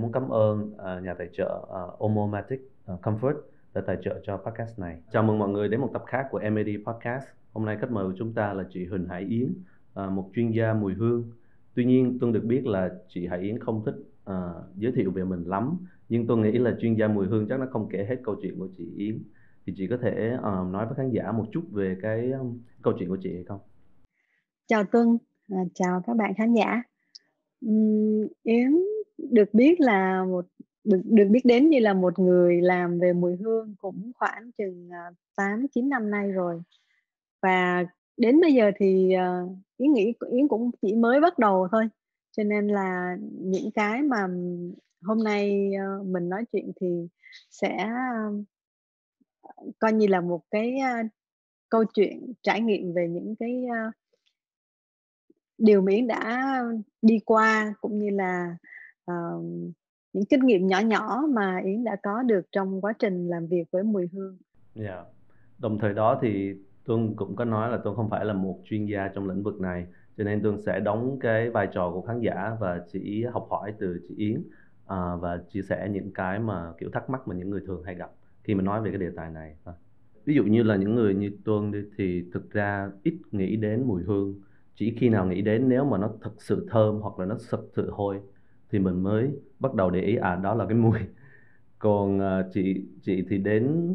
muốn cảm ơn nhà tài trợ Omomatic Comfort đã tài trợ cho podcast này. Chào mừng mọi người đến một tập khác của MAD Podcast. Hôm nay khách mời của chúng ta là chị Huỳnh Hải Yến, một chuyên gia mùi hương. Tuy nhiên tôi được biết là chị Hải Yến không thích giới thiệu về mình lắm, nhưng tôi nghĩ là chuyên gia mùi hương chắc nó không kể hết câu chuyện của chị Yến. Thì chị có thể nói với khán giả một chút về cái câu chuyện của chị hay không? Chào Tuân, chào các bạn khán giả. Yến được biết là được biết đến như là một người làm về mùi hương cũng khoảng chừng 8-9 năm nay rồi. Và đến bây giờ thì Yến nghĩ Yến cũng chỉ mới bắt đầu thôi. Cho nên là những cái mà hôm nay mình nói chuyện thì sẽ coi như là một cái câu chuyện trải nghiệm về những cái điều mà Yến đã đi qua, cũng như là ờ, những kinh nghiệm nhỏ nhỏ mà Yến đã có được trong quá trình làm việc với mùi hương. Dạ. Đồng thời đó thì Tuân cũng có nói là Tuân không phải là một chuyên gia trong lĩnh vực này, cho nên Tuân sẽ đóng cái vai trò của khán giả và chỉ học hỏi từ chị Yến, và chia sẻ những cái mà kiểu thắc mắc mà những người thường hay gặp khi mà nói về cái đề tài này. Ví dụ như là những người như Tuân đi, thì thực ra ít nghĩ đến mùi hương, chỉ khi nào nghĩ đến nếu mà nó thực sự thơm hoặc là nó thực sự hôi thì mình mới bắt đầu để ý đó là cái mùi. Còn chị thì đến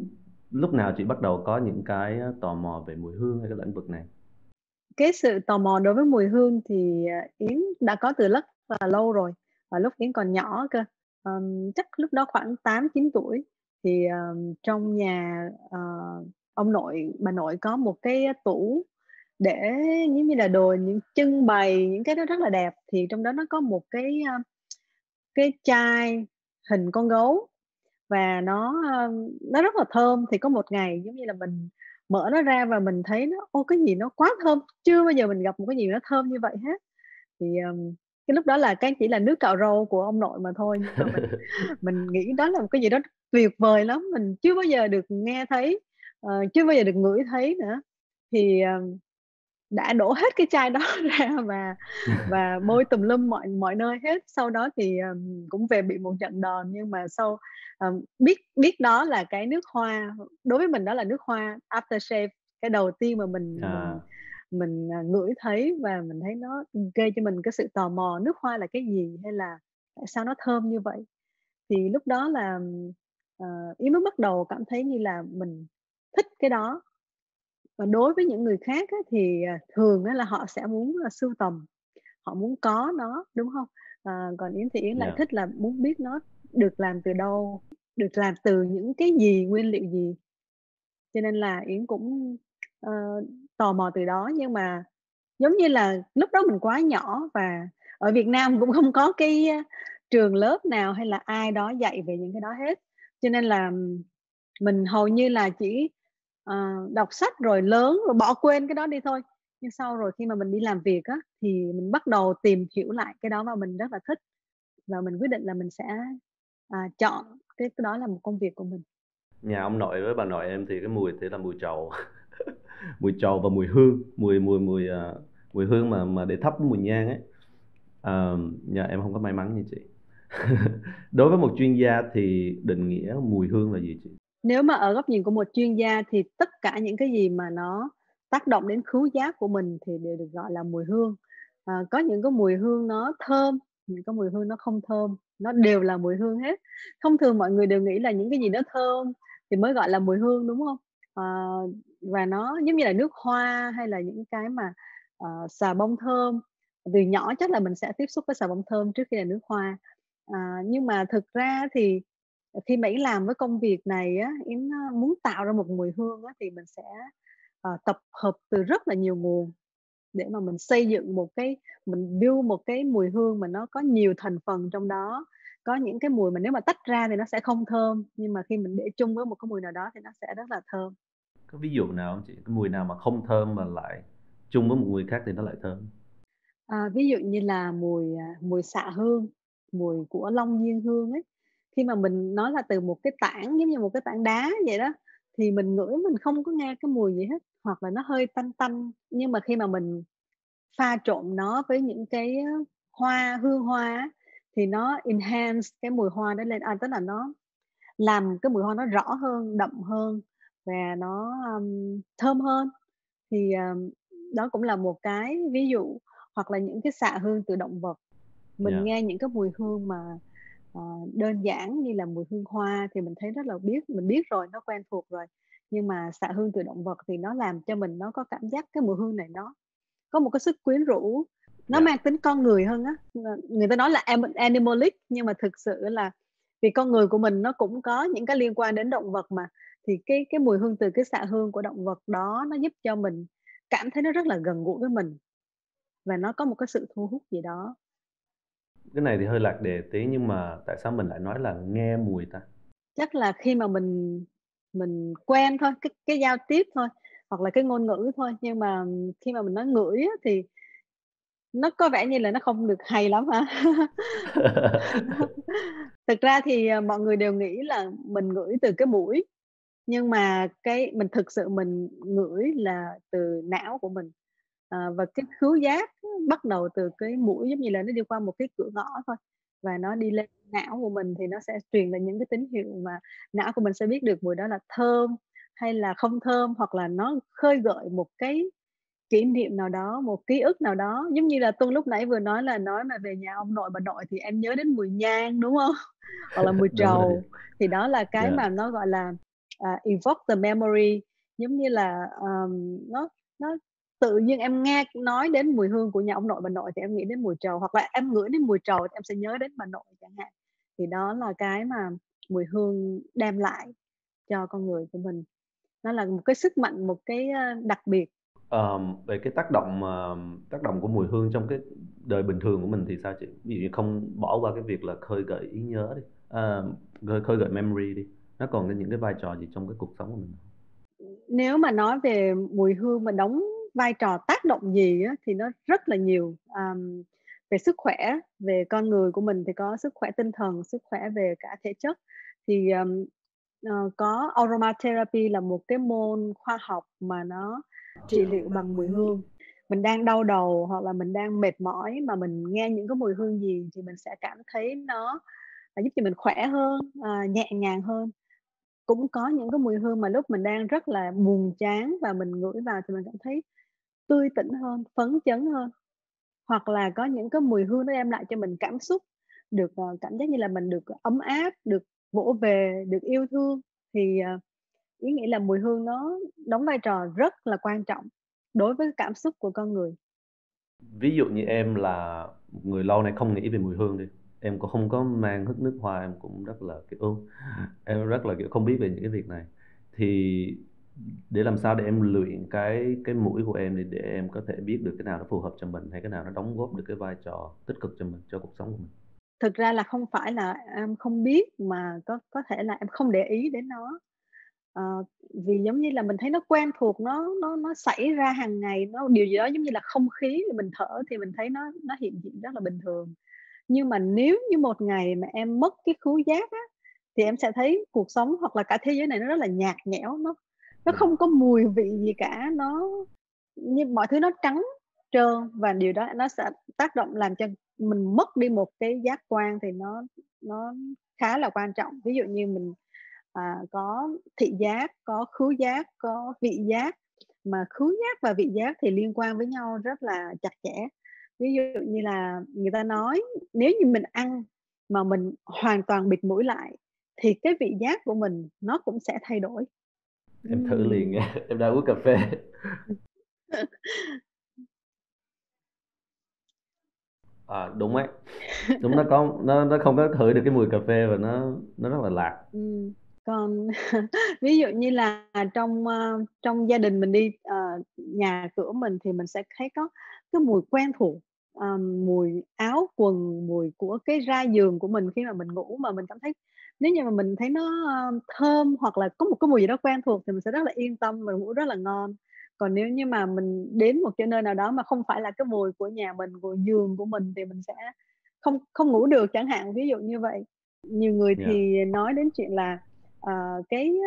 lúc nào chị bắt đầu có những cái tò mò về mùi hương hay cái lĩnh vực này? Cái sự tò mò đối với mùi hương thì Yến đã có từ rất là lâu rồi, và lúc Yến còn nhỏ cơ. Chắc lúc đó khoảng 8-9 tuổi thì trong nhà ông nội bà nội có một cái tủ để giống như là đồ, những trưng bày những cái đó rất là đẹp. Thì trong đó nó có một cái chai hình con gấu, và nó rất là thơm. Thì có một ngày giống như là mình mở nó ra và mình thấy nó, ô, cái gì nó quá thơm, chưa bao giờ mình gặp một cái gì nó thơm như vậy hết. Thì cái lúc đó là cái chỉ là nước cạo râu của ông nội mà thôi, nhưng mà mình nghĩ đó là một cái gì đó tuyệt vời lắm, mình chưa bao giờ được nghe thấy, chưa bao giờ được ngửi thấy nữa. Thì đã đổ hết cái chai đó ra và bôi tùm lum mọi mọi nơi hết. Sau đó thì cũng về bị một trận đòn, nhưng mà sau biết biết đó là cái nước hoa. Đối với mình đó là nước hoa aftershave, cái đầu tiên mà À, ngửi thấy, và mình thấy nó gây cho mình cái sự tò mò, nước hoa là cái gì, hay là tại sao nó thơm như vậy. Thì lúc đó là Yến mới bắt đầu cảm thấy như là mình thích cái đó. Và đối với những người khác á, thì thường á là họ sẽ muốn sưu tầm, họ muốn có nó, đúng không? Còn Yến thì Yến lại dạ. thích là muốn biết nó được làm từ đâu, được làm từ những cái gì, nguyên liệu gì. Cho nên là Yến cũng ờ, tò mò từ đó. Nhưng mà giống như là lúc đó mình quá nhỏ, và ở Việt Nam cũng không có cái trường lớp nào hay là ai đó dạy về những cái đó hết. Cho nên là mình hầu như là chỉ đọc sách rồi lớn rồi bỏ quên cái đó đi thôi. Nhưng sau rồi khi mà mình đi làm việc á, thì mình bắt đầu tìm hiểu lại cái đó và mình rất là thích, và mình quyết định là mình sẽ chọn cái đó là một công việc của mình. Nhà ông nội với bà nội em thì cái mùi thì là mùi trầu. Mùi trầu và mùi hương, mùi hương mà để thắp mùi nhang ấy. Nhà em không có may mắn như chị. Đối với một chuyên gia thì định nghĩa mùi hương là gì chị? Nếu mà ở góc nhìn của một chuyên gia thì tất cả những cái gì mà nó tác động đến khứu giác của mình thì đều được gọi là mùi hương. Có những cái mùi hương nó thơm, những cái mùi hương nó không thơm, nó đều là mùi hương hết. Thông thường mọi người đều nghĩ là những cái gì nó thơm thì mới gọi là mùi hương, đúng không? Ờ, và nó giống như là nước hoa, hay là những cái mà xà bông thơm. Từ nhỏ chắc là mình sẽ tiếp xúc với xà bông thơm trước khi là nước hoa. Nhưng mà thực ra thì khi mà Yến làm với công việc này á, Yến muốn tạo ra một mùi hương á, thì mình sẽ tập hợp từ rất là nhiều nguồn để mà mình xây dựng mình build một cái mùi hương mà nó có nhiều thành phần trong đó. Có những cái mùi mà nếu mà tách ra thì nó sẽ không thơm, nhưng mà khi mình để chung với một cái mùi nào đó thì nó sẽ rất là thơm. Có ví dụ nào không chị? Cái mùi nào mà không thơm mà lại chung với một mùi khác thì nó lại thơm? Ví dụ như là mùi xạ hương, mùi của Long Diên Hương ấy. Khi mà mình nói là từ một cái tảng, giống như một cái tảng đá vậy đó, thì mình ngửi mình không có nghe cái mùi gì hết, hoặc là nó hơi tanh tanh. Nhưng mà khi mà mình pha trộn nó với những cái hương hoa á, thì nó enhance cái mùi hoa đó lên, tức là nó làm cái mùi hoa nó rõ hơn, đậm hơn và nó, thơm hơn. Thì, đó cũng là một cái ví dụ, hoặc là những cái xạ hương từ động vật. Mình Yeah. nghe những cái mùi hương mà, ờ, đơn giản như là mùi hương hoa thì mình thấy rất là mình biết rồi, nó quen thuộc rồi. Nhưng mà xạ hương từ động vật thì nó làm cho mình nó có cảm giác cái mùi hương này nó có một cái sức quyến rũ, nó Yeah. mang tính con người hơn á. Người ta nói là animalic, nhưng mà thực sự là vì con người của mình nó cũng có những cái liên quan đến động vật mà, thì cái mùi hương từ cái xạ hương của động vật đó nó giúp cho mình cảm thấy nó rất là gần gũi với mình và nó có một cái sự thu hút gì đó. Cái này thì hơi lạc đề tí, nhưng mà tại sao mình lại nói là nghe mùi ta? Chắc là khi mà mình quen thôi, cái giao tiếp thôi, hoặc là cái ngôn ngữ thôi, nhưng mà khi mà mình nói ngửi á thì nó có vẻ như là nó không được hay lắm hả? Thực ra thì, mọi người đều nghĩ là mình ngửi từ cái mũi, nhưng mà mình thực sự mình ngửi là từ não của mình. Và cái khứu giác á bắt đầu từ cái mũi, giống như là nó đi qua một cái cửa ngõ thôi, và nó đi lên não của mình thì nó sẽ truyền lại những cái tín hiệu mà não của mình sẽ biết được mùi đó là thơm hay là không thơm, hoặc là nó khơi gợi một cái kỷ niệm nào đó, một ký ức nào đó. Giống như là Tuân lúc nãy vừa nói là nói mà về nhà ông nội bà nội thì em nhớ đến mùi nhang, đúng hông? Hoặc là mùi Đúng rồi. trầu, thì đó là cái Yeah. mà nó, gọi là, evoke the memory. Giống như là, nó tự nhiên em nghe nói đến mùi hương của nhà ông nội bà nội thì em nghĩ đến mùi trầu, hoặc là em ngửi đến mùi trầu thì em sẽ nhớ đến bà nội chẳng hạn. Thì đó là cái mà mùi hương đem lại cho con người của mình. Nó là một cái sức mạnh, một cái, đặc biệt. Về cái tác động của mùi hương trong cái đời bình thường của mình thì sao chị? Ví dụ như không bỏ qua cái việc là khơi gợi trí nhớ đi, khơi gợi memory đi, nó còn có những cái vai trò gì trong cái cuộc sống của mình? Nếu mà nói về mùi hương mà đóng vai trò tác động gì á, thì nó rất là nhiều. Về sức khỏe, về con người của mình thì có sức khỏe tinh thần, sức khỏe về cả thể chất. Thì, có aromatherapy là một cái môn khoa học mà nó trị liệu bằng mùi hương. Mình đang đau đầu hoặc là mình đang mệt mỏi mà mình nghe những cái mùi hương gì thì mình sẽ cảm thấy nó, giúp cho mình khỏe hơn, nhẹ nhàng hơn. Cũng có những cái mùi hương mà lúc mình đang rất là buồn chán và mình ngửi vào thì mình cảm thấy tươi tỉnh hơn, phấn chấn hơn. Hoặc là có những cái mùi hương nó đem lại cho mình cảm xúc, được, cảm giác như là mình được ấm áp, được vỗ về, được yêu thương. Thì, ý nghĩa là mùi hương nó đóng vai trò rất là quan trọng đối với cảm xúc của con người. Ví dụ như em là một người lâu nay không nghĩ về mùi hương đi, em cũng không có mang hức nước hoa, em cũng rất là, kiểu, em rất là, kiểu, không biết về những cái việc này. Thì để làm sao để em luyện cái mũi của em để em có thể biết được cái nào nó phù hợp cho mình, hay cái nào nó đóng góp được cái vai trò tích cực cho mình, cho cuộc sống của mình? Thực ra là không phải là em không biết, mà có thể là em không để ý đến nó. Ờ, vì giống như là mình thấy nó quen thuộc, nó xảy ra hàng ngày, nó điều gì đó giống như là không khí mình thở thì mình thấy nó hiện diện rất là bình thường. Nhưng mà nếu như một ngày mà em mất cái khứu giác á, thì em sẽ thấy cuộc sống hoặc là cả thế giới này nó rất là nhạt nhẽo, nó Yeah. không có mùi vị gì cả, nó như mọi thứ nó trắng trơn, và điều đó nó sẽ tác động làm cho mình mất đi một cái giác quan thì nó khá là quan trọng. Ví dụ như mình, có thị giác, có khứu giác, có vị giác, mà khứu giác và vị giác thì liên quan với nhau rất là chặt chẽ. Ví dụ như là người ta nói nếu như mình ăn mà mình hoàn toàn bịt mũi lại thì cái vị giác của mình nó cũng sẽ thay đổi. Em thử liền Ừm. nha, em đang uống cà phê. Đúng ấy, đúng, nó không có khử được cái mùi cà phê và nó rất là lạt. Còn ví dụ như là trong gia đình mình đi, nhà cửa mình thì mình sẽ thấy có cái mùi quen thuộc, mùi áo quần, mùi của cái ra giường của mình khi mà mình ngủ, mà mình cảm thấy nếu như mà mình thấy nó, thơm hoặc là có một cái mùi gì đó quen thuộc thì mình sẽ rất là yên tâm và ngủ rất là ngon. Còn nếu như mà mình đến một cái nơi nào đó mà không phải là cái mùi của nhà mình, của giường của mình thì mình sẽ không không ngủ được chẳng hạn, ví dụ như vậy. Nhiều người Yeah. thì nói đến chuyện là, cái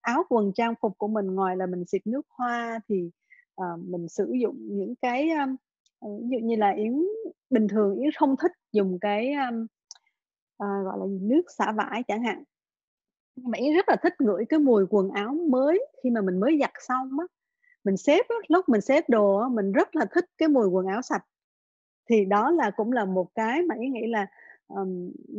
áo quần trang phục của mình ngoài là mình xịt nước hoa thì, mình sử dụng những cái, ví dụ như là Yến bình thường Yến không thích dùng cái, gọi là gì, nước xả vải chẳng hạn. Nhưng mà Yến rất là thích ngửi cái mùi quần áo mới khi mà mình mới giặt xong á, mình xếp á, lúc mình xếp đồ á, mình rất là thích cái mùi quần áo sạch. Thì đó là cũng là một cái mà Yến nghĩ là,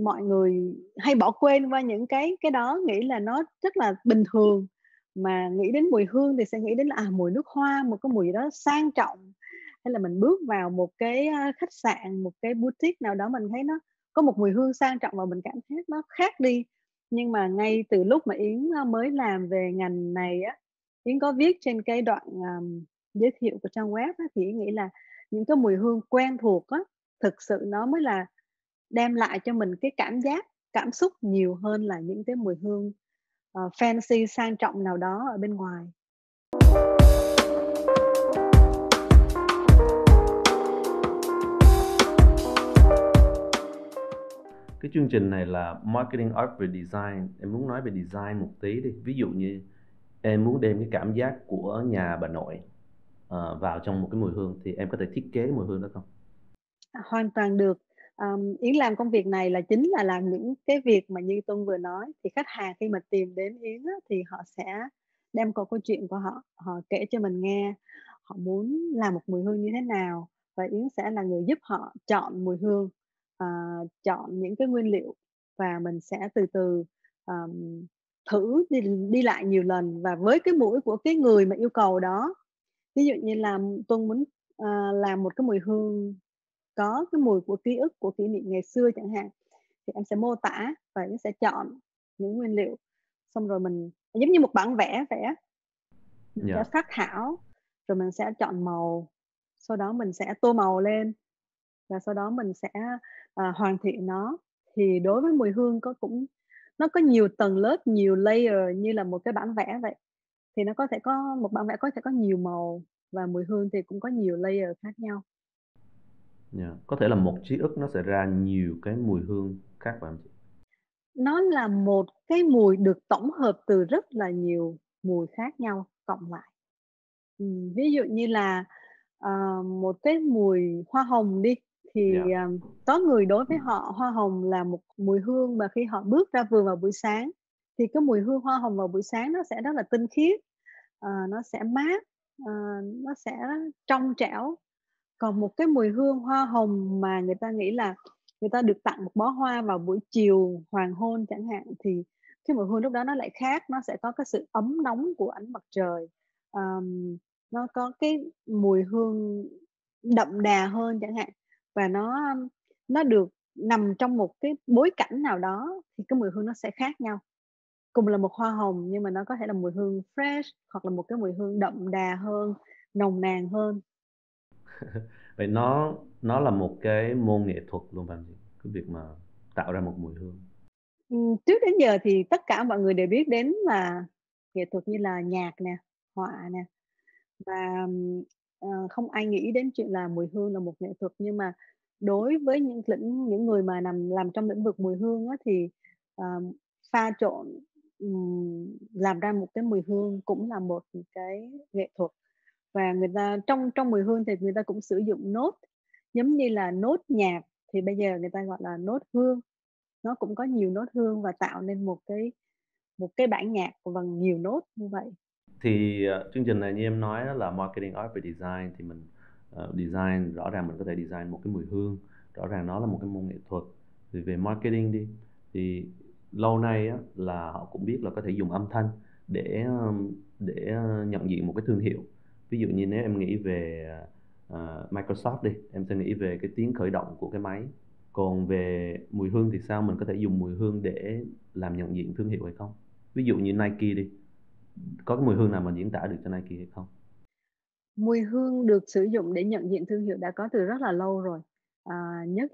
mọi người hay bỏ quên qua những cái đó, nghĩ là nó rất là bình thường, mà nghĩ đến mùi hương thì sẽ nghĩ đến là, mùi nước hoa, một cái mùi gì đó sang trọng. Hay là mình bước vào một cái, khách sạn, một cái boutique nào đó mình thấy nó có một mùi hương sang trọng và mình cảm thấy nó khác đi. Nhưng mà ngay từ lúc mà Yến, mới làm về ngành này á, Yến có viết trên cái đoạn, giới thiệu của trang web á, thì Yến nghĩ là những cái mùi hương quen thuộc á, thực sự nó mới là đem lại cho mình cái cảm giác, cảm xúc nhiều hơn là những cái mùi hương, fancy sang trọng nào đó ở bên ngoài. Cái chương trình này là Marketing Art về Design. Em muốn nói về design một tí đi. Ví dụ như em muốn đem cái cảm giác của nhà bà nội vào trong một cái mùi hương thì em có thể thiết kế mùi hương đó không? Hoàn toàn được. Yến làm công việc này là chính là làm những cái việc mà như Tuân vừa nói, thì khách hàng khi mà tìm đến Yến á, thì họ sẽ đem câu chuyện của họ, họ kể cho mình nghe, họ muốn làm một mùi hương như thế nào và Yến sẽ là người giúp họ chọn mùi hương, ờ, chọn những cái nguyên liệu và mình sẽ từ từ, ờm, thử đi đi lại nhiều lần và với cái mũi của cái người mà yêu cầu đó. Ví dụ như là Tuân muốn, làm một cái mùi hương có cái mùi của ký ức, của kỷ niệm ngày xưa chẳng hạn, thì em sẽ mô tả và em sẽ chọn những nguyên liệu, xong rồi mình giống như một bản vẽ vậy á, mình sẽ Dạ. phác thảo, rồi mình sẽ chọn màu, sau đó mình sẽ tô màu lên và sau đó mình sẽ, hoàn thiện nó. Thì đối với mùi hương nó có nhiều tầng lớp, nhiều layer như là một cái bản vẽ vậy, thì nó có thể có một bản vẽ có thể có nhiều màu và mùi hương thì cũng có nhiều layer khác nhau. Dạ. Có thể là một chiếc ức nó sẽ ra nhiều cái mùi hương khác phải không chị? Nó là một cái mùi được tổng hợp từ rất là nhiều mùi khác nhau cộng lại. Ví dụ như là, một cái mùi hoa hồng đi, Dạ. thì, có người đối với họ hoa hồng là một mùi hương mà khi họ bước ra vườn vào buổi sáng, thì cái mùi hương hoa hồng vào buổi sáng nó sẽ rất là tinh khiết, nó sẽ mát, ờ, nó sẽ trong trẻo. Còn một cái mùi hương hoa hồng mà người ta nghĩ là người ta được tặng một bó hoa vào buổi chiều hoàng hôn chẳng hạn, thì cái mùi hương lúc đó nó lại khác, nó sẽ có cái sự ấm nóng của ánh mặt trời. Ờm, nó có cái mùi hương đậm đà hơn chẳng hạn, và nó được nằm trong một cái bối cảnh nào đó thì cái mùi hương nó sẽ khác nhau. Cùng là một hoa hồng nhưng mà nó có thể là mùi hương fresh hoặc là một cái mùi hương đậm đà hơn, nồng nàn hơn. Vậy nó là một cái môn nghệ thuật luôn phải không chị? Cái việc mà tạo ra một mùi hương. Trước đến giờ thì tất cả mọi người đều biết đến là nghệ thuật như là nhạc nè, họa nè, và, không ai nghĩ đến chuyện là mùi hương là một nghệ thuật. Nhưng mà đối với những người mà làm trong lĩnh vực mùi hương á, thì, pha trộn, làm ra một cái mùi hương cũng là một cái nghệ thuật. Và người ta trong trong mùi hương thì người ta cũng sử dụng nốt, giống như là nốt nhạc thì bây giờ người ta gọi là nốt hương. Nó cũng có nhiều nốt hương và tạo nên một cái bản nhạc bằng nhiều nốt như vậy. Thì chương trình này như em nói đó là Marketing Art về Design thì mình design rõ ràng mình có thể design một cái mùi hương, rõ ràng nó là một cái môn nghệ thuật. Thì về marketing đi thì lâu nay á, là họ cũng biết là có thể dùng âm thanh để nhận diện một cái thương hiệu. Ví dụ như nếu em nghĩ về Microsoft đi, em sẽ nghĩ về cái tiếng khởi động của cái máy. Còn về mùi hương thì sao, mình có thể dùng mùi hương để làm nhận diện thương hiệu hay không? Ví dụ như Nike đi, có cái mùi hương nào mà diễn tả được cho Nike hay không? Mùi hương được sử dụng để nhận diện thương hiệu đã có từ rất là lâu rồi, nhất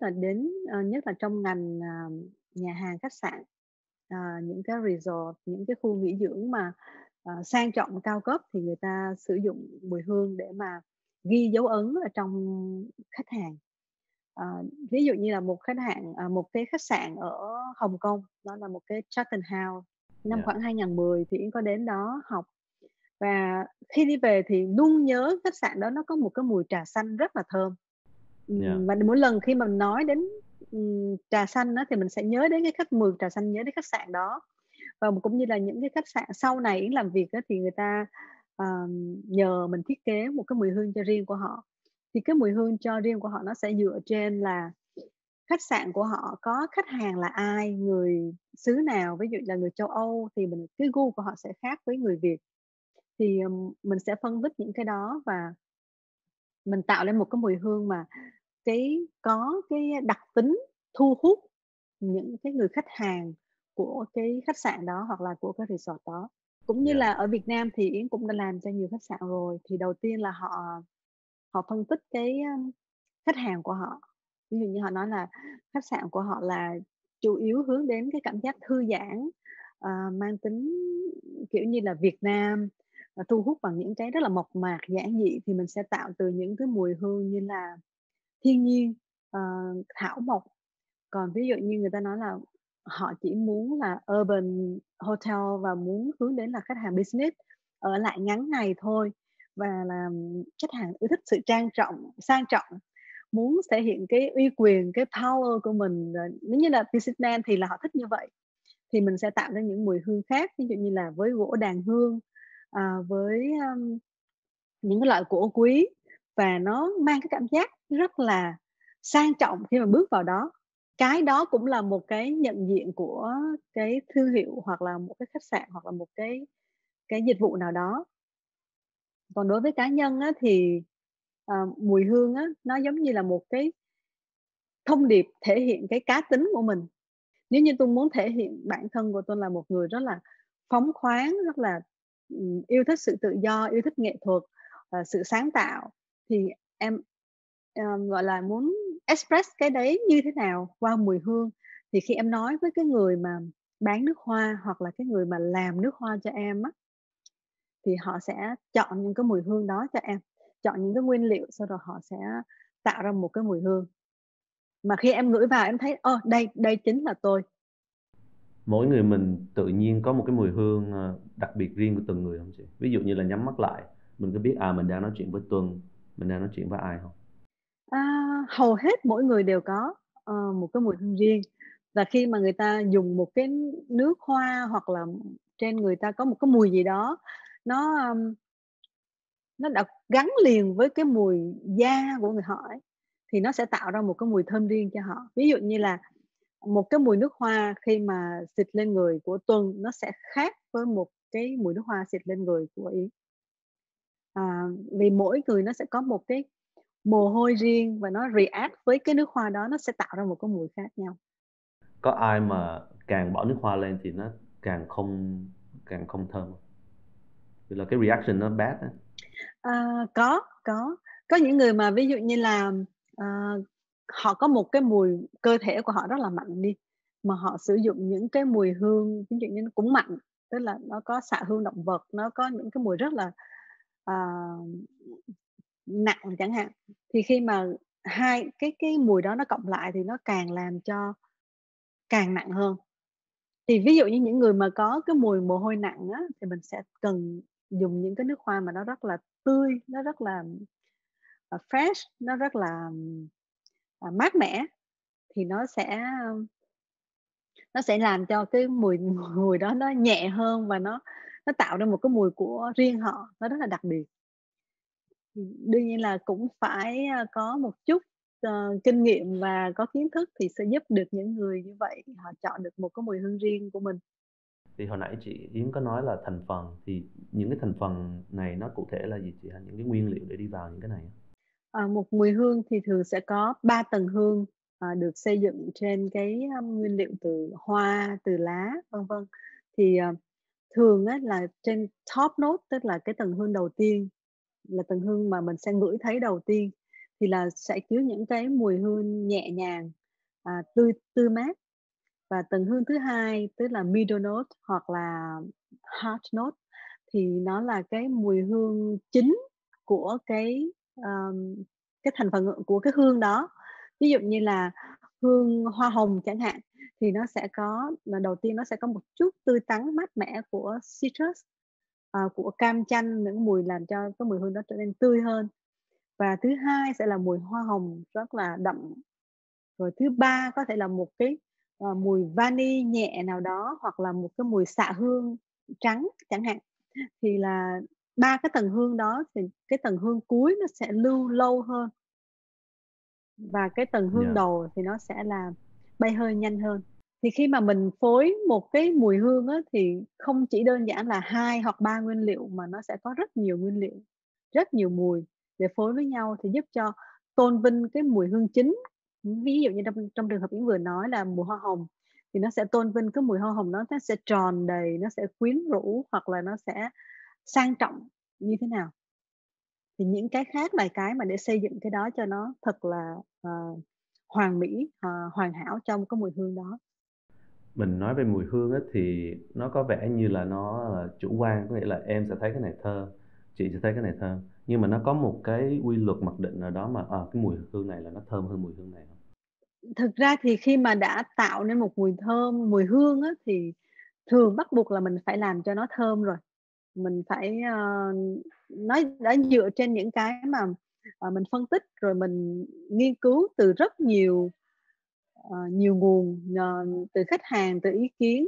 là trong ngành, nhà hàng, khách sạn, những cái resort, những cái khu nghỉ dưỡng mà, sang trọng, cao cấp thì người ta sử dụng mùi hương để mà ghi dấu ấn ở trong khách hàng. Ờ, ví dụ như là một cái khách sạn ở Hồng Kông, đó là một cái Chatham House, năm Dạ. khoảng 2010 thì Yến có đến đó học. Và khi đi về thì luôn nhớ khách sạn đó nó có một cái mùi trà xanh rất là thơm. Dạ. Và mỗi lần khi mà nói đến trà xanh á, thì mình sẽ nhớ đến cái mùi trà xanh, nhớ đến khách sạn đó. Và cũng như là những cái khách sạn sau này Yến làm việc á, thì người ta, nhờ mình thiết kế một cái mùi hương cho riêng của họ. Thì cái mùi hương cho riêng của họ nó sẽ dựa trên là khách sạn của họ có khách hàng là ai, người xứ nào, ví dụ là người châu Âu thì cái gu của họ sẽ khác với người Việt. Thì, mình sẽ phân tích những cái đó và mình tạo lên một cái mùi hương mà có cái đặc tính thu hút những cái người khách hàng của cái khách sạn đó hoặc là của cái resort đó. Cũng như Dạ. là ở Việt Nam thì Yến cũng đã làm cho nhiều khách sạn rồi, thì đầu tiên là họ họ phân tích khách hàng của họ. Ví dụ như họ nói là khách sạn của họ là chủ yếu hướng đến cái cảm giác thư giãn, mang tính, kiểu như là, Việt Nam, thu hút bằng những cái rất là mộc mạc, giản dị thì mình sẽ tạo từ những cái mùi hương như là thiên nhiên, ờ, thảo mộc. Còn ví dụ như người ta nói là họ chỉ muốn là urban hotel và muốn hướng đến là khách hàng business, ở lại ngắn ngày thôi và là khách hàng yêu thích sự sang trọng, muốn thể hiện cái uy quyền, cái power của mình, nếu như là businessman thì là họ thích như vậy. Thì mình sẽ tạo ra những mùi hương khác, ví dụ như là với gỗ đàn hương, với, những cái loại gỗ quý và nó mang cái cảm giác rất là sang trọng khi mà bước vào đó. Cái đó cũng là một cái nhận diện của cái thương hiệu hoặc là một cái khách sạn hoặc là một cái dịch vụ nào đó. Còn đối với cá nhân á, thì, mùi hương á, nó giống như là một cái thông điệp thể hiện cái cá tính của mình. Nếu như tôi muốn thể hiện bản thân của tôi là một người rất là phóng khoáng, rất là, yêu thích sự tự do, yêu thích nghệ thuật, sự sáng tạo, thì em, gọi là, muốn express cái đấy như thế nào qua mùi hương. Thì khi em nói với cái người mà bán nước hoa hoặc là cái người mà làm nước hoa cho em á, thì họ sẽ chọn những cái mùi hương đó cho em, chọn những cái nguyên liệu, sau đó họ sẽ tạo ra một cái mùi hương. Mà khi em ngửi vào em thấy, đây đây chính là tôi. Mỗi người mình tự nhiên có một cái mùi hương, đặc biệt riêng của từng người không chị? Ví dụ như là nhắm mắt lại, mình có biết, mình đang nói chuyện với Tuân, mình đang nói chuyện với ai không? À, hầu hết mỗi người đều có, một cái mùi hương riêng và khi mà người ta dùng một cái nước hoa hoặc là trên người ta có một cái mùi gì đó nó, nó đã gắn liền với cái mùi da của người họ ấy, thì nó sẽ tạo ra một cái mùi thơm riêng cho họ. Ví dụ như là một cái mùi nước hoa khi mà xịt lên người của Tuân nó sẽ khác với một cái mùi nước hoa xịt lên người của Yến. Vì mỗi người nó sẽ có một cái mồ hôi riêng và nó react với cái nước hoa đó, nó sẽ tạo ra một cái mùi khác nhau. Có ai mà càng bỏ nước hoa lên thì nó càng không thơm hông? Tức là cái reaction nó bad á. Có những người mà ví dụ như là, ờ, họ có một cái mùi cơ thể của họ rất là mạnh đi, mà họ sử dụng những cái mùi hương ví dụ như nó cũng mạnh, tức là nó có xạ hương động vật, nó có những cái mùi rất là, à, nặng chẳng hạn, thì khi mà hai cái mùi đó nó cộng lại thì nó càng làm cho càng nặng hơn. Thì ví dụ như những người mà có cái mùi mồ hôi nặng á, thì mình sẽ cần dùng những cái nước hoa mà nó rất là tươi, nó rất là, fresh, nó rất là, mát mẻ thì nó sẽ làm cho cái mùi mùi đó nó nhẹ hơn và nó tạo ra một cái mùi của riêng họ, nó rất là đặc biệt. Đương nhiên là cũng phải, có một chút, kinh nghiệm và có kiến thức thì sẽ giúp được những người như vậy, họ chọn được một cái mùi hương riêng của mình. Thì hồi nãy chị Yến có nói là thành phần, thì những cái thành phần này nó cụ thể là gì chị ha? Những cái nguyên liệu để đi vào những cái này á? Một mùi hương thì thường sẽ có 3 tầng hương, được xây dựng trên cái, nguyên liệu từ hoa, từ lá, vân vân. Thì, thường á là trên top note, tức là cái tầng hương đầu tiên, là tầng hương mà mình sẽ ngửi thấy đầu tiên, thì là sẽ chứa những cái mùi hương nhẹ nhàng, tươi tươi mát. Và tầng hương thứ hai, tức là middle note hoặc là heart note, thì nó là cái mùi hương chính của cái thành phần của cái hương đó. Ví dụ như là hương hoa hồng chẳng hạn, thì nó sẽ có là đầu tiên nó sẽ có một chút tươi tắn mát mẻ của citrus, của cam chanh, những mùi làm cho cái mùi hương đó trở nên tươi hơn. Và thứ hai sẽ là mùi hoa hồng rất là đậm, Rồi thứ ba có thể là một cái, mùi vani nhẹ nào đó, hoặc là một cái mùi xạ hương trắng chẳng hạn. Thì là 3 cái tầng hương đó thì cái tầng hương cuối nó sẽ lưu lâu hơn, và cái tầng hương Dạ, đầu thì nó sẽ là bay hơi nhanh hơn. Thì khi mà mình phối một cái mùi hương á, thì không chỉ đơn giản là 2 hoặc 3 nguyên liệu mà nó sẽ có rất nhiều nguyên liệu, rất nhiều mùi để phối với nhau thì giúp cho tôn vinh cái mùi hương chính. Ví dụ như trong trong trường hợp Yến vừa nói là mùi hoa hồng, thì nó sẽ tôn vinh cái mùi hoa hồng đó, nó sẽ tròn đầy, nó sẽ quyến rũ hoặc là nó sẽ sang trọng như thế nào. Thì những cái khác là cái mà để xây dựng cái đó cho nó thật là, hoàn mỹ, hoàn hảo trong cái mùi hương đó. mình nói về mùi hương á, thì nó có vẻ như là nó là chủ quan, có nghĩa là em sẽ thấy cái này thơm, chị sẽ thấy cái này thơm, nhưng mà nó có một cái quy luật mặc định nào đó mà, cái mùi hương này là nó thơm hơn mùi hương này hông? Thực ra thì khi mà đã tạo nên một mùi thơm, mùi hương á, thì thường bắt buộc là mình phải làm cho nó thơm rồi. Mình phải, nó đã dựa trên những cái mà, mình phân tích rồi mình nghiên cứu từ rất nhiều, nhiều nguồn, từ khách hàng, từ ý kiến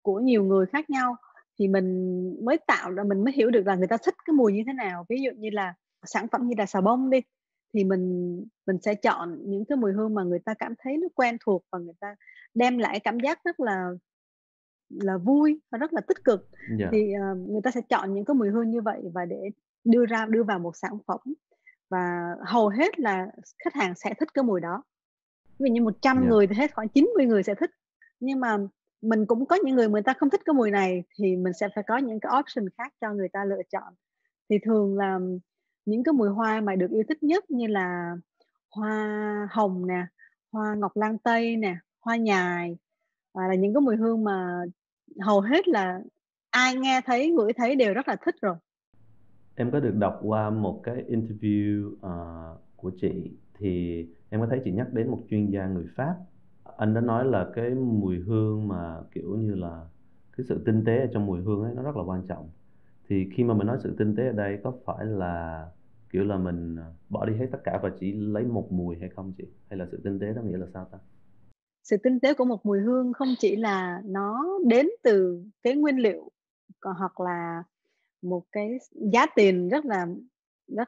của nhiều người khác nhau, thì mình mới hiểu được là người ta thích cái mùi như thế nào. Ví dụ như là sản phẩm như là xà bông đi, thì mình sẽ chọn những cái mùi hương mà người ta cảm thấy nó quen thuộc và người ta đem lại cảm giác rất là vui và rất là tích cực. Dạ, Thì, người ta sẽ chọn những cái mùi hương như vậy và để đưa vào một sản phẩm, và hầu hết là khách hàng sẽ thích cái mùi đó. Ví dụ như 100 dạ, người thì hết khoảng 90 người sẽ thích, nhưng mà mình cũng có những người người ta không thích cái mùi này thì mình sẽ phải có những cái option khác cho người ta lựa chọn. Thì thường là những cái mùi hoa mà được yêu thích nhất như là hoa hồng nè, hoa ngọc lan tây nè, hoa nhài, là những cái mùi hương mà hầu hết là ai nghe thấy, ngửi thấy đều rất là thích rồi. em có được đọc qua một cái interview, của chị, thì em có thấy chị nhắc đến một chuyên gia người Pháp. Anh đã nói là cái mùi hương mà, kiểu như là, cái sự tinh tế ở trong mùi hương ấy nó rất là quan trọng. Thì khi mà mình nói sự tinh tế ở đây có phải là, kiểu là, mình, bỏ đi hết tất cả và chỉ lấy một mùi hay không chị? Hay là sự tinh tế đó nghĩa là sao ta? Sự tinh tế của một mùi hương không chỉ là nó đến từ cái nguyên liệu, còn hoặc là một cái giá tiền rất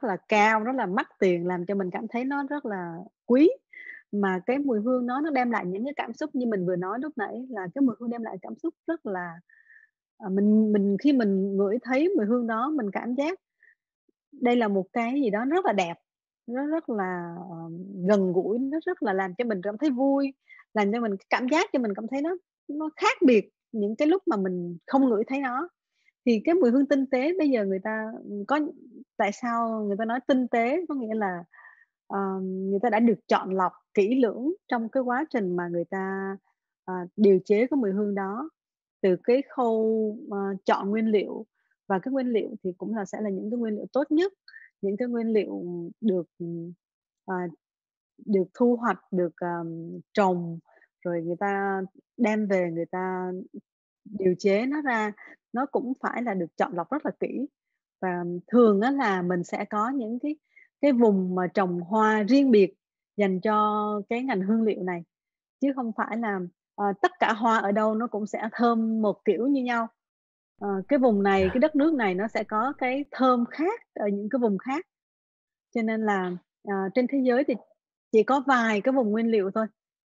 là cao, rất là mắc tiền làm cho mình cảm thấy nó rất là quý, mà cái mùi hương nó đem lại những cái cảm xúc như mình vừa nói lúc nãy là cái mùi hương đem lại cảm xúc rất là mình khi mình ngửi thấy mùi hương đó mình cảm giác đây là một cái gì đó rất là đẹp, nó rất là, gần gũi, nó rất là làm cho mình cảm thấy vui, làm cho mình cảm giác cho mình cảm thấy nó khác biệt những cái lúc mà mình không ngửi thấy nó. Thì cái mùi hương tinh tế bây giờ người ta, có tại sao người ta nói tinh tế? Có nghĩa là, người ta đã được chọn lọc kỹ lưỡng trong cái quá trình mà người ta, điều chế cái mùi hương đó, từ cái khâu, chọn nguyên liệu và cái nguyên liệu thì cũng sẽ là những cái nguyên liệu tốt nhất, những cái nguyên liệu được, ờ, được thu hoạch, được, trồng, rồi người ta đem về người ta điều chế nó ra, nó cũng phải là được chọn lọc rất là kỹ. Và thường á là mình sẽ có những cái vùng mà trồng hoa riêng biệt dành cho cái ngành hương liệu này, chứ không phải là, tất cả hoa ở đâu nó cũng sẽ thơm một kiểu như nhau. Cái vùng này, cái Dạ, đất nước này nó sẽ có cái thơm khác ở những cái vùng khác. Cho nên là, trên thế giới thì chỉ có vài cái vùng nguyên liệu thôi,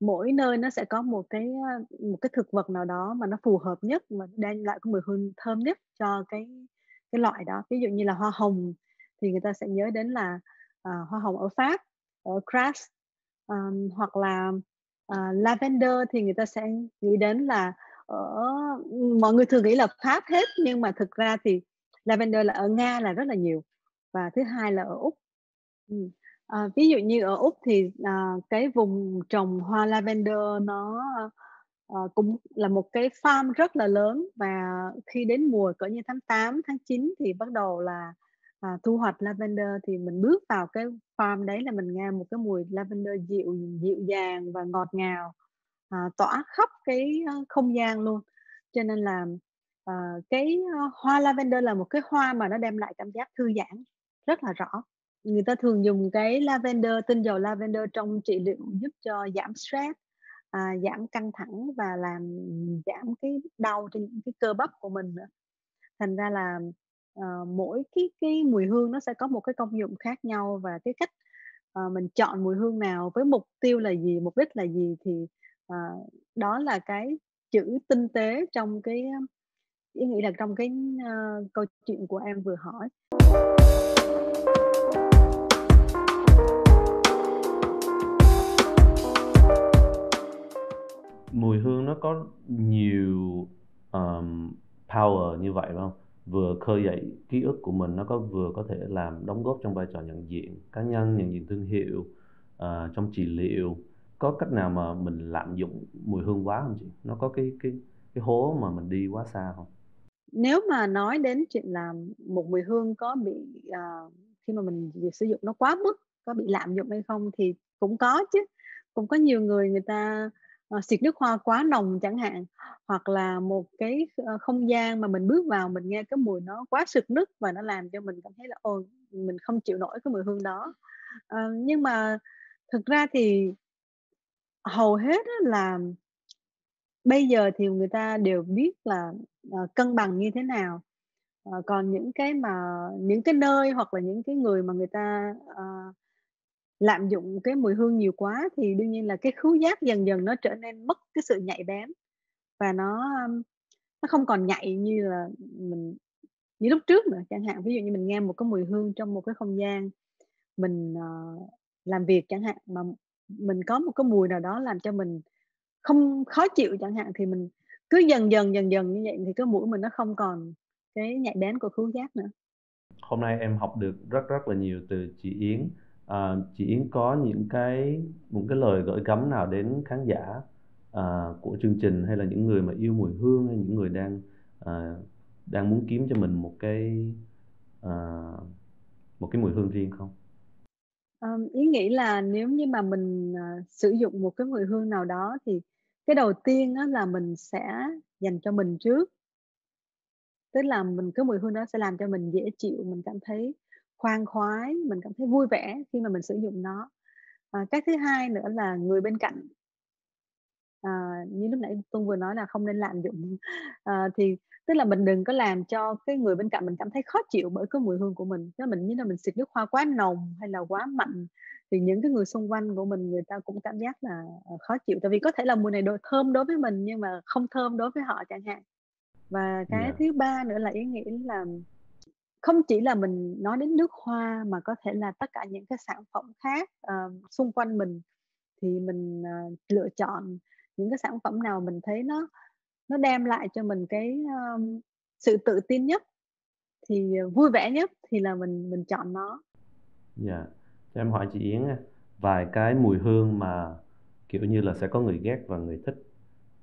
mỗi nơi nó sẽ có một cái thực vật nào đó mà nó phù hợp nhất, mà đem lại cái mùi hương thơm nhất cho cái loại đó. Ví dụ như là hoa hồng thì người ta sẽ nhớ đến là, hoa hồng ở Pháp, ở Grasse, hoặc là, lavender thì người ta sẽ nghĩ đến là ở mọi người thường nghĩ là Pháp hết, nhưng mà thực ra thì lavender là ở Nga là rất là nhiều, và thứ hai là ở Úc. Ừm, ví dụ như ở Úc thì, cái vùng trồng hoa lavender nó, cũng là một cái farm rất là lớn, và khi đến mùa cỡ như tháng 8 tháng 9 thì bắt đầu là, thu hoạch lavender, thì mình bước vào cái farm đấy là mình nghe một cái mùi lavender dịu dịu dàng và ngọt ngào, tỏa khắp cái, không gian luôn. Cho nên là, ờ, cái, hoa lavender là một cái hoa mà nó đem lại cảm giác thư giãn rất là rõ. người ta thường dùng cái lavender, tinh dầu lavender trong trị liệu giúp cho giảm stress, giảm căng thẳng và làm giảm cái đau trên những cái cơ bắp của mình nữa. Thành ra là, mỗi cái mùi hương nó sẽ có một cái công dụng khác nhau và cái cách, mình chọn mùi hương nào với mục tiêu là gì, mục đích là gì thì, ờ, đó là cái chữ tinh tế trong cái, ý nghĩ là trong cái, câu chuyện của em vừa hỏi. Mùi hương nó có nhiều, power như vậy phải hông? Vừa khơi dậy ký ức của mình, nó vừa có thể làm đóng góp trong vai trò nhận diện cá nhân, nhận diện thương hiệu, trong trị liệu. Có cách nào mà mình lạm dụng mùi hương quá hông chị? Nó có cái hố mà mình đi quá xa hông? Nếu mà nói đến chuyện là một mùi hương có bị, khi mà mình việc sử dụng nó quá mức, có bị lạm dụng hay không thì cũng có chứ. Cũng có nhiều người người ta, xịt nước hoa quá nồng chẳng hạn, hoặc là một cái, không gian mà mình bước vào mình nghe cái mùi nó quá sực nức và nó làm cho mình cảm thấy là, mình không chịu nổi cái mùi hương đó. Nhưng mà thực ra thì hầu hết á là bây giờ thì người ta đều biết là, cân bằng như thế nào. Còn những cái nơi hoặc là những cái người mà người ta, lạm dụng cái mùi hương nhiều quá thì đương nhiên là cái khứu giác dần dần nó trở nên mất cái sự nhạy bén và nó không còn nhạy như là mình như lúc trước nữa. Chẳng hạn ví dụ như mình nghe một cái mùi hương trong một cái không gian, mình, làm việc chẳng hạn, mà mình có một cái mùi nào đó làm cho mình không khó chịu chẳng hạn, thì mình cứ dần dần như vậy thì cái mũi mình nó không còn cái nhạy bén của khứu giác nữa. Hôm nay em học được rất rất là nhiều từ chị Yến. Chị Yến có một cái lời gửi gắm nào đến khán giả của chương trình, hay là những người mà yêu mùi hương, hay những người đang muốn kiếm cho mình ờ, một cái mùi hương riêng không? Ý nghĩ là nếu như mà mình, sử dụng một cái mùi hương nào đó thì cái đầu tiên á là mình sẽ dành cho mình trước. Tức là cái mùi hương đó sẽ làm cho mình dễ chịu, mình cảm thấy khoan khoái, mình cảm thấy vui vẻ khi mà mình sử dụng nó. Cái thứ hai nữa là người bên cạnh. Như lúc nãy Tung vừa nói là không nên lạm dụng, thì tức là mình đừng có làm cho cái người bên cạnh mình cảm thấy khó chịu bởi cái mùi hương của mình. Nếu mình như là mình xịt nước hoa quá nồng hay là quá mạnh thì những cái người xung quanh của mình người ta cũng cảm giác là, khó chịu. Tại vì có thể là mùi này thơm đối với mình nhưng mà không thơm đối với họ chẳng hạn. Và cái Dạ, thứ ba nữa là ý nghĩ là không chỉ là mình nói đến nước hoa mà có thể là tất cả những cái sản phẩm khác, xung quanh mình thì mình, lựa chọn những cái sản phẩm nào mình thấy nó đem lại cho mình cái, sự tự tin nhất, thì, vui vẻ nhất thì là mình chọn nó. dạ. Cho em hỏi chị Yến á, vài cái mùi hương mà, kiểu như là, sẽ có người ghét và người thích,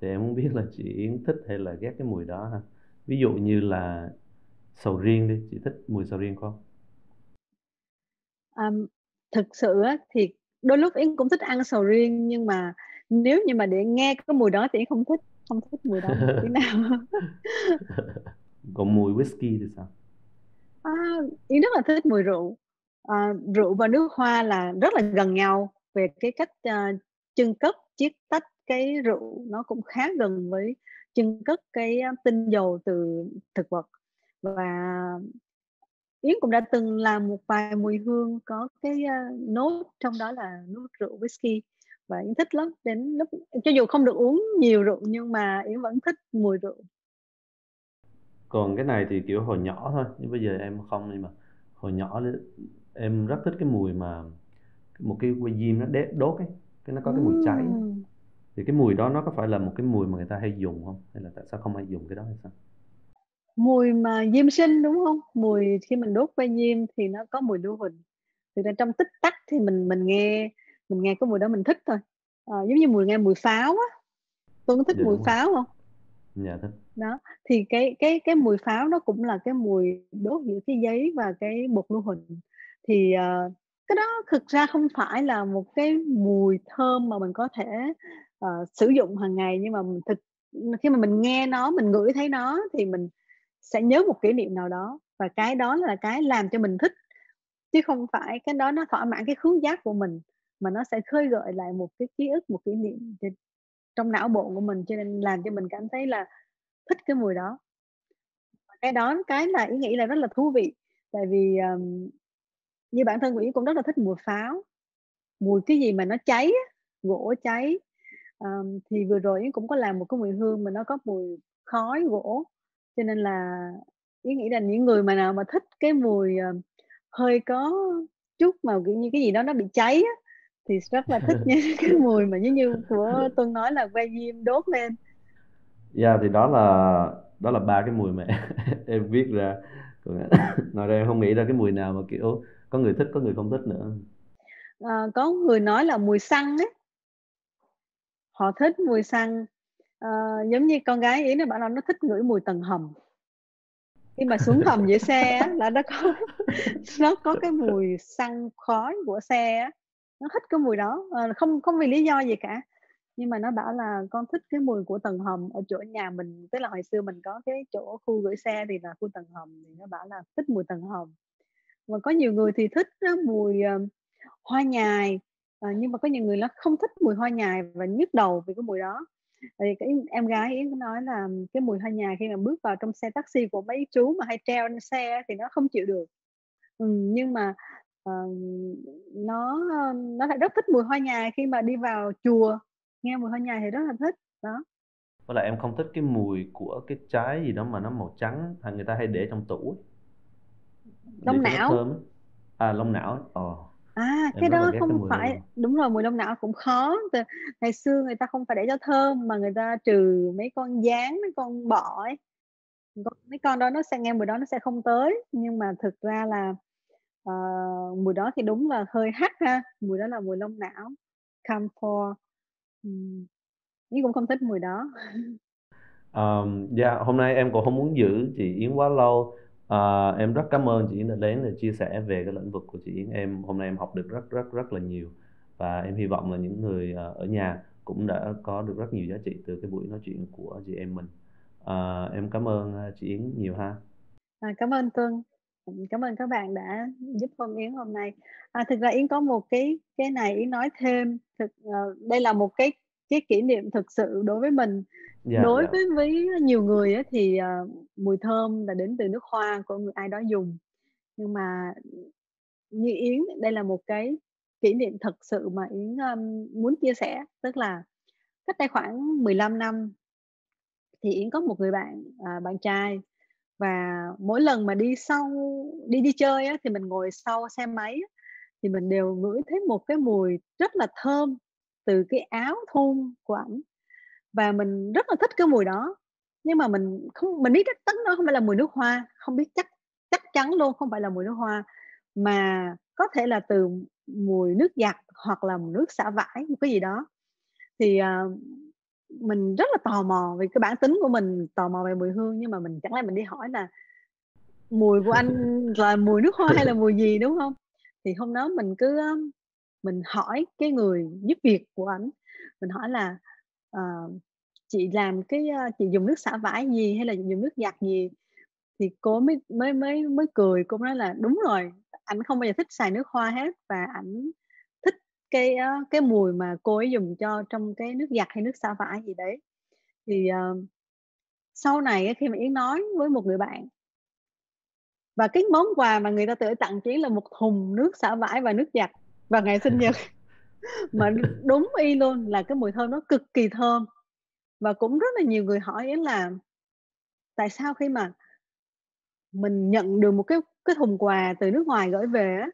thì em muốn biết là chị Yến thích hay là ghét cái mùi đó ha? Ví dụ như là sầu riêng đi, chị thích mùi sầu riêng không? Thực sự á thì đôi lúc Yến cũng thích ăn sầu riêng, nhưng mà nếu như mà để nghe cái mùi đó thì Yến không thích mùi đó một tí nào. Còn mùi whisky thì sao? A, Yến rất là thích mùi rượu. Rượu và nước hoa là rất là gần nhau về cái cách, chưng cất, chiết tách cái rượu nó cũng khá gần với chưng cất cái, tinh dầu từ thực vật. Và Yến cũng đã từng làm một vài mùi hương có cái, nốt trong đó là nốt rượu whisky và Yến thích lắm, đến lúc cho dù không được uống nhiều rượu nhưng mà Yến vẫn thích mùi rượu. Còn cái này thì, kiểu, hồi nhỏ thôi, nhưng bây giờ em không, nhưng mà hồi nhỏ em rất thích cái mùi mà một cái que diêm nó đốt ấy, cái nó có cái mùi cháy á. Ừm. Thì cái mùi đó nó có phải là một cái mùi mà người ta hay dùng không? Hay là tại sao không hay dùng cái đó hay sao? Mùi mà diêm sinh, đúng hông? Mùi khi mình đốt que diêm thì nó có mùi lưu huỳnh. Thực ra trong tích tắc thì mình nghe cái mùi đó mình thích thôi. Giống như nghe mùi pháo á, Tuấn có thích Dạ mùi đúng rồi, pháo hông? dạ thích. Đó, thì cái mùi pháo nó cũng là cái mùi đốt giữa cái giấy và cái bột lưu huỳnh. Thì, cái đó thực ra không phải là một cái mùi thơm mà mình có thể, sử dụng hàng ngày, nhưng mà khi mà mình nghe nó, mình ngửi thấy nó thì mình sẽ nhớ một kỷ niệm nào đó, và cái đó là cái làm cho mình thích. chứ không phải cái đó nó thỏa mãn cái khứu giác của mình, mà nó sẽ khơi gợi lại một cái ký ức, một kỷ niệm trong não bộ của mình, cho nên làm cho mình cảm thấy là thích cái mùi đó. Cái đó cái là ý nghĩ là rất là thú vị, tại vì, như bản thân của Yến cũng rất là thích mùi pháo, mùi cái gì mà nó cháy á, gỗ cháy. Thì vừa rồi Yến cũng có làm một cái mùi hương mà nó có mùi khói gỗ, cho nên là Yến nghĩ là những người mà nào mà thích cái mùi, hơi có chút mà, kiểu như, cái gì đó nó bị cháy á, thì rất là thích những cái mùi mà giống như của Tuân nói là que diêm đốt lên. Yeah, thì đó là ba cái mùi mà em viết ra. Còn ngoài ra em không nghĩ ra cái mùi nào mà kiểu có người thích có người không thích nữa. Có người nói là mùi xăng ấy, họ thích mùi xăng, ờ, giống như con gái Yến nó bảo là nó thích ngửi mùi tầng hầm. Khi mà xuống hầm giữ xe á, là nó có nó có cái mùi xăng khói của xe á, nó thích cái mùi đó, không không vì lý do gì cả, nhưng mà nó bảo là "Con thích cái mùi của tầng hầm." Ở chỗ nhà mình tức là hồi xưa mình có cái chỗ khu gửi xe thì là khu tầng hầm, thì nó bảo là thích mùi tầng hầm. Và có nhiều người thì thích á mùi, hoa nhài, nhưng mà có nhiều người nó không thích mùi hoa nhài và nhức đầu vì cái mùi đó. Thì cái em gái Yến có nói là cái mùi hoa nhài khi mà bước vào trong xe taxi của mấy chú mà hay treo trên xe á thì nó không chịu được. Nhưng mà, ờ, nó lại rất thích mùi hoa nhài khi mà đi vào chùa, nghe mùi hoa nhài thì rất là thích, đó. Với lại em không thích cái mùi của cái trái gì đó mà nó màu trắng, người ta hay để trong tủ ấy, để Lông cho nó não, thơm á. À, lông não, em cái rất là đó ghét cái không mùi đó phải luôn. đúng rồi, mùi lông não cũng khó, ngày xưa người ta không phải để cho thơm mà người ta trừ mấy con gián, mấy con bọ ấy, mấy con đó nó sẽ nghe mùi đó nó sẽ không tới. Nhưng mà thực ra là, ờ, mùi đó thì đúng là hơi hắc ha, mùi đó là mùi lông não, camphor, ừm, Yến cũng không thích mùi đó. Yeah, hôm nay em cũng không muốn giữ chị Yến quá lâu. Em rất cảm ơn chị Yến đã đến để chia sẻ về cái lĩnh vực của chị Yến. Hôm nay em học được rất rất rất là nhiều, và em hy vọng là những người ở nhà cũng đã có được rất nhiều giá trị từ cái buổi nói chuyện của chị em mình. Em cảm ơn chị Yến nhiều ha. Cảm ơn Tuân, cảm ơn các bạn đã giúp Yến hôm nay. Thực ra Yến có một cái này Yến nói thêm, đây là một cái kỷ niệm thực sự đối với mình. Dạ, Đối dạ. với nhiều người á thì, mùi thơm là đến từ nước hoa của người ai đó dùng, nhưng mà như Yến, đây là một cái kỷ niệm thật sự mà Yến, muốn chia sẻ. Tức là cách đây khoảng 15 năm thì Yến có một người bạn, bạn trai và mỗi lần mà đi chơi á, thì mình ngồi sau xe máy á, thì mình đều ngửi thấy một cái mùi rất là thơm từ cái áo thun của ảnh, và mình rất là thích cái mùi đó. Nhưng mà mình biết chắc chắn đó không phải là mùi nước hoa, không biết chắc chắc chắn luôn không phải là mùi nước hoa, mà có thể là từ mùi nước giặt hoặc là mùi nước xả vải, một cái gì đó. Thì, mình rất là tò mò vì cái bản tính của mình tò mò về mùi hương, nhưng mà mình chẳng lẽ mình đi hỏi là "Mùi của anh là mùi nước hoa hay là mùi gì?" Đúng hông? Thì hôm đó mình cứ, mình hỏi cái người giúp việc của ảnh, mình hỏi là "Ờ, chị làm chị dùng nước xả vải gì hay là dùng nước giặt gì?" Thì cô mới mới mới mới cười, cô nói là "Đúng rồi, ảnh không bao giờ thích xài nước hoa hết và ảnh thích cái mùi mà cô ấy dùng cho trong cái nước giặt hay nước xả vải gì đấy." Thì, sau này á, khi mà Yến nói với một người bạn và cái món quà mà người ta tự tặng chỉ là một thùng nước xả vải và nước giặt vào ngày sinh nhật, mà đúng y luôn là cái mùi thơm nó cực kỳ thơm. Và cũng rất là nhiều người hỏi Yến là tại sao khi mà mình nhận được một cái thùng quà từ nước ngoài gửi về á,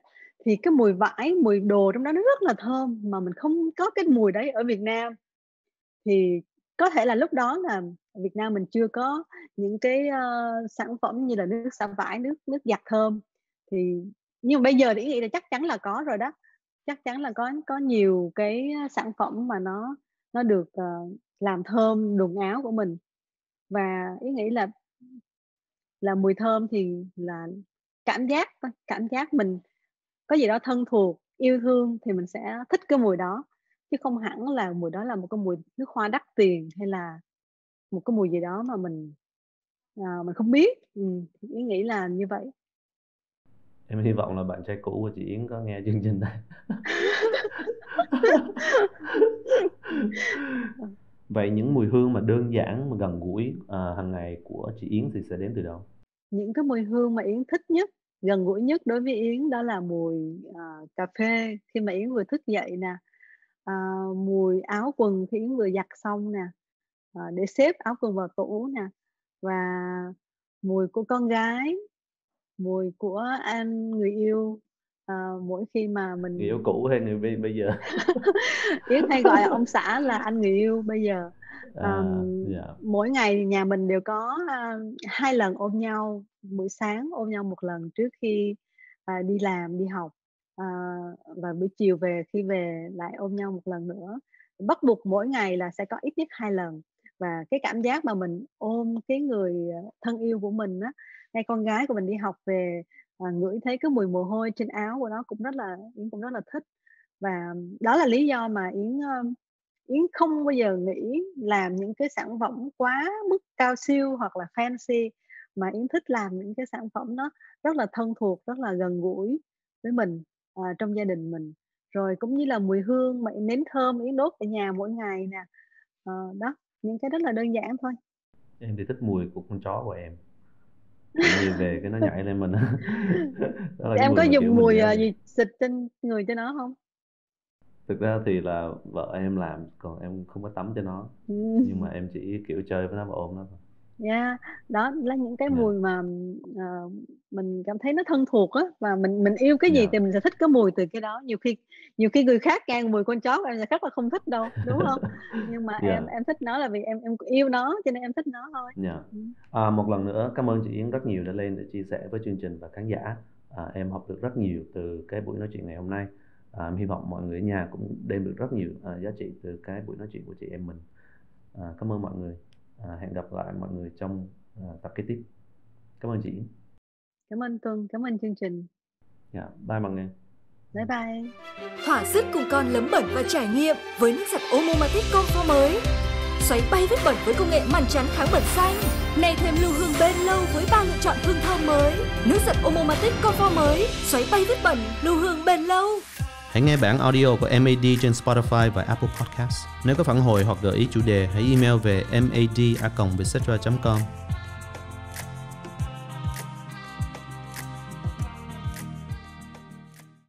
thì cái mùi vải, mùi đồ trong đó nó rất là thơm mà mình không có cái mùi đấy ở Việt Nam. Thì có thể là lúc đó là Việt Nam mình chưa có những cái, sản phẩm như là nước xả vải, nước nước giặt thơm, thì nhưng mà bây giờ thì nghĩ là chắc chắn là có rồi đó, chắc chắn là có nhiều cái, sản phẩm mà nó được, làm thơm quần áo của mình. Và ý nghĩ là mùi thơm thì là cảm giác thôi, cảm giác mình có gì đó thân thuộc, yêu thương thì mình sẽ thích cái mùi đó, chứ không hẳn là mùi đó là một cái mùi nước hoa đắt tiền, hay là một cái mùi gì đó mà mình không biết. Thì Yến nghĩ là như vậy. Em hy vọng là bạn trai cũ của chị Yến có nghe chương trình này. Vậy những mùi hương mà đơn giản mà gần gũi hàng ngày của chị Yến thì sẽ đến từ đâu? Những cái mùi hương mà Yến thích nhất, gần gũi nhất đối với Yến đó là mùi, cà phê khi mà Yến vừa thức dậy nè, mùi áo quần khi Yến vừa giặt xong nè, để xếp áo quần vào tủ nè, và mùi của con gái, mùi của anh người yêu, mỗi khi mà Người yêu mình cũ hay người bây giờ? Yến hay gọi ông xã là anh người yêu bây giờ. Dạ. Mỗi ngày nhà mình đều có, 2 lần ôm nhau, buổi sáng ôm nhau 1 lần trước khi, đi làm, đi học, à, và buổi chiều về khi về lại ôm nhau 1 lần nữa. Bắt buộc mỗi ngày là sẽ có ít nhất 2 lần. Và cái cảm giác mà mình ôm cái người, thân yêu của mình á, hay con gái của mình đi học về, ngửi thấy cái mùi mồ hôi trên áo của nó cũng rất là Yến cũng rất là thích. Và đó là lý do mà Yến không bao giờ nghĩ làm những cái sản phẩm quá mức cao siêu hoặc là fancy, mà Yến thích làm những cái sản phẩm nó rất là thân thuộc, rất là gần gũi với mình, trong gia đình mình. Rồi cũng như là mùi hương mà nến thơm Yến đốt ở nhà mỗi ngày nè. Đó, những cái rất là đơn giản thôi. Em thì thích mùi của con chó của em. Kiểu như về cái nó nhảy lên mình. Đó là cái Em mùi có mà kiểu dùng mình mùi, nhớ. gì xịt trên người cho nó hông? Thực ra thì là vợ em làm, còn em không có tắm cho nó. Nhưng mà em chỉ kiểu chơi với nó và ôm nó thôi. Yeah, đó là những cái Dạ, mùi mà, mình cảm thấy nó thân thuộc á, và mình yêu cái gì dạ, thì mình sẽ thích cái mùi từ cái đó. Nhiều khi người khác nghe mùi con chó của em sẽ rất là không thích đâu, đúng hông? Nhưng mà em dạ, em thích nó là vì em yêu nó cho nên em thích nó thôi. dạ. Ừm. Một lần nữa cảm ơn chị Yến rất nhiều đã lên để chia sẻ với chương trình và khán giả. Em học được rất nhiều từ cái buổi nói chuyện ngày hôm nay. Em hy vọng mọi người ở nhà cũng đem được rất nhiều giá trị từ cái buổi nói chuyện của chị em mình. Cảm ơn mọi người. Hẹn gặp lại mọi người trong tập kế tiếp. Cảm ơn chị Yến. Cảm ơn Tuân, cảm ơn chương trình. Dạ, bye mọi người. Bye bye. Thỏa sức cùng con lấm bẩn và trải nghiệm với nước giặt Omomatic Comfort mới. Xoáy bay vết bẩn với công nghệ màn trắng kháng bẩn xanh. Nay thêm lưu hương bền lâu với 3 lựa chọn hương thơm mới. Nước giặt Omomatic Comfort mới, xoáy bay vết bẩn, lưu hương bền lâu. Hãy nghe bản audio của MAD trên Spotify và Apple Podcast. Nếu có phản hồi hoặc gợi ý chủ đề, hãy email về mad@vietcetera.com.